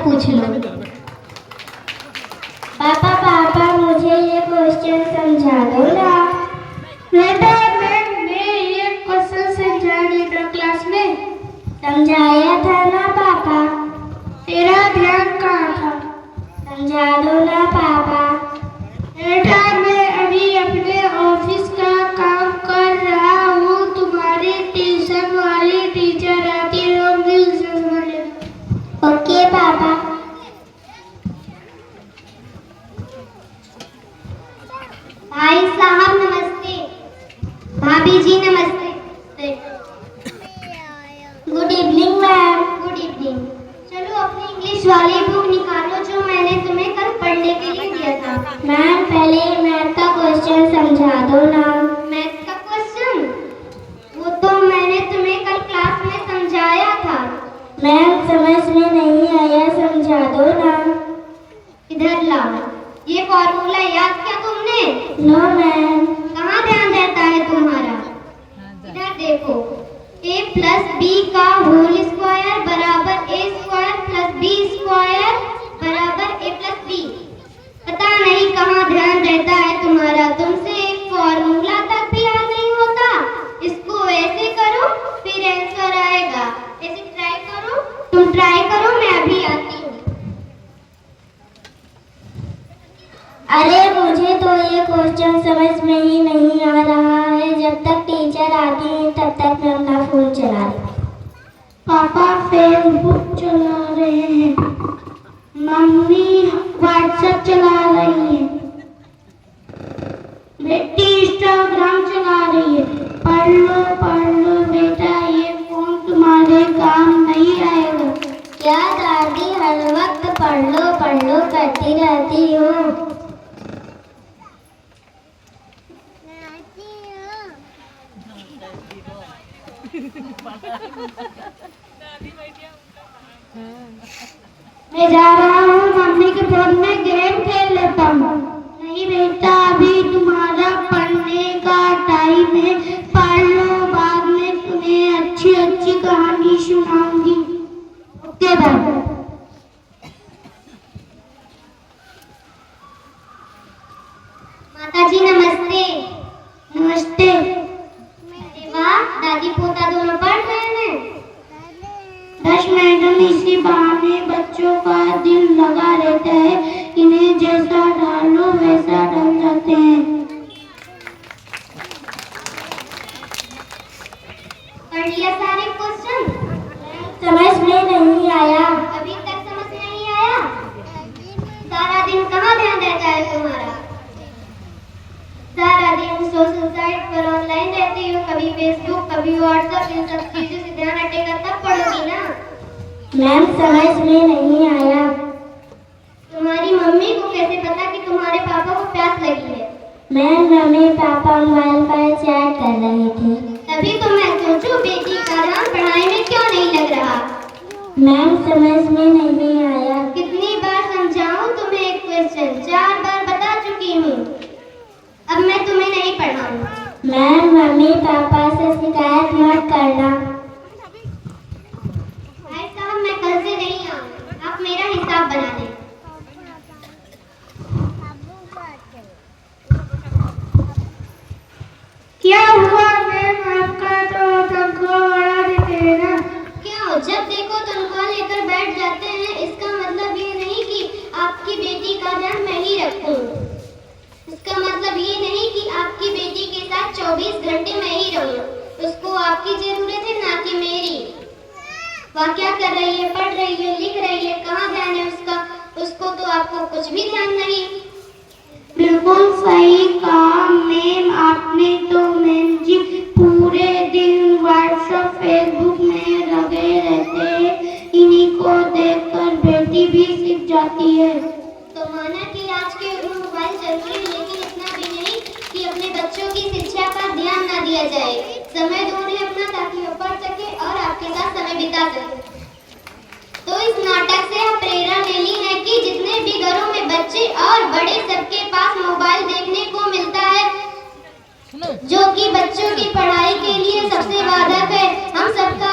पूछ लो। पापा पापा मुझे ये क्वेश्चन समझा दो ना। बेटा मैं ये क्वेश्चन समझा नहीं था क्लास में। समझाया था ना पापा। तेरा ध्यान कहाँ था? समझा दो ना पापा। बेटा मैं अभी अपने ऑफिस का काम कर रहा हूँ, तुम्हारी ट्यूशन वाली टीचर आती होंगी, उसे समझ लेना। ओके पापा। भाई साहब नमस्ते। भाभी जी नमस्ते। Good evening ma'am. Good evening. चलो अपनी इंग्लिश वाली बुक निकालो जो मैंने तुम्हें कल पढ़ने के लिए दिया था। मैम पहले मैथ का क्वेश्चन समझा दो ना। मैथ का क्वेश्चन? वो तो मैंने तुम्हें कल क्लास में समझाया था। मैम समझ में नहीं आया, समझा दो ना। इधर लाओ। ये फॉर्मूला याद किया तुमने? No ma'am. कहाँ ध्यान रहता है तुम्हारा? इधर देखो। a प्लस बी का होल स्क्वायर बराबर a square plus b square बराबर a प्लस बी। पता नहीं कहाँ ध्यान रहता है तुम्हारा। तुमसे एक फॉर्मूला तक भी याद नहीं होता। इसको ऐसे करो फिर आंसर आएगा। ऐसे ट्राई करो। तुम ट्राई करो, मैं अभी आती हूँ। अरे मुझे तो ये क्वेश्चन समझ में ही नहीं आ रहा है। जब तक टीचर आती है तब तक मैं अपना फोन चला रही हूँ। पापा फेसबुक चला रहे हैं, मम्मी व्हाट्सएप चला रही है, बेटी इंस्टाग्राम चला रही है। पढ़ लो बेटा, ये फोन तुम्हारे काम नहीं आएगा। क्या दादी हर वक्त पढ़ लो करती रहती हो? मैं जा रहा हूँ, मम्मी के फोन में गेम खेल लेता हूँ। नहीं बेटा, अभी तुम्हारा पढ़ने का टाइम है, पढ़ लो, बाद में तुम्हें अच्छी अच्छी कहानी सुनाऊंगी। Okay bye. माता जी नमस्ते। नमस्ते। वाह, दादी पोता दोनों पढ़ रहे हैं। दस मैडम इसी बहाने बच्चों का दिल लगा रहता है, इन्हें जैसा डालो वैसा डल जाते हैं। पढ़ लिया सारे क्वेश्चन? समझ में नहीं आया। अभी तक समझ नहीं आया? सारा दिन कहाँ ध्यान रहता है तुम्हारा? सारा दिन सोशल साइट पर ऑनलाइन रहती हो, कभी फेसबुक कभी व्हाट्सएप, इन सब चीजों से ध्यान हटेगा तब पढ़ोगी ना। मैम समझ में नहीं आया। तुम्हारी मम्मी को कैसे पता कि तुम्हारे पापा को प्यास लगी है? मैम मम्मी पापा मोबाइल पर चैट कर रहे थे। तभी तो मैं सोचूं बेटी का ध्यान पढ़ाई में क्यों नहीं लग रहा। मैम समझ में नहीं आया। कितनी बार समझाऊं तुम्हें एक क्वेश्चन? 4 बार बता चुकी हूँ। अब मैं तुम्हें नहीं पढ़ाऊंगी। मैम मम्मी पापा से शिकायत मत करना। भाई साहब मैं कल से नहीं आऊंगी, आप मेरा हिसाब बना दें। क्या हुआ मैम, आपका तो तनख्वाह बढ़ा देते हैं ना? क्यों? जब देखो तनख्वाह लेकर बैठ जाते हैं। इसका मतलब ये नहीं कि आपकी बेटी का ध्यान मैं ही रखूं। इसका मतलब ये नहीं कि आपकी बेटी के साथ 24 घंटे मैं ही रहूं। उसको आपकी जरूरत है ना कि मेरी। वह क्या कर रही है? पढ़ रही है, लिख रही है, कहाँ ध्यान है उसका? उसको तो आपको कुछ भी ध्यान नहीं। बिल्कुल सही कहा मैम आपने तो। मैम जी पूरे दिन व्हाट्सएप फेसबुक में लगे रहते हैं, इन्हीं को देखकर बेटी भी सीख जाती है। तो माना कि आज के युग में मोबाइल जरूरी है, लेकिन इतना भी नहीं कि अपने बच्चों की शिक्षा पर ध्यान न दिया जाए। समय दो उन्हें अपना, ताकि वो पढ़ सके और आपके साथ समय बिता सके। तो इस नाटक से हम प्रेरणा ले ली है कि जितने भी घरों में बच्चे और बड़े सबके पास मोबाइल देखने को मिलता है, जो कि बच्चों की पढ़ाई के लिए सबसे बाधक है। हम सबका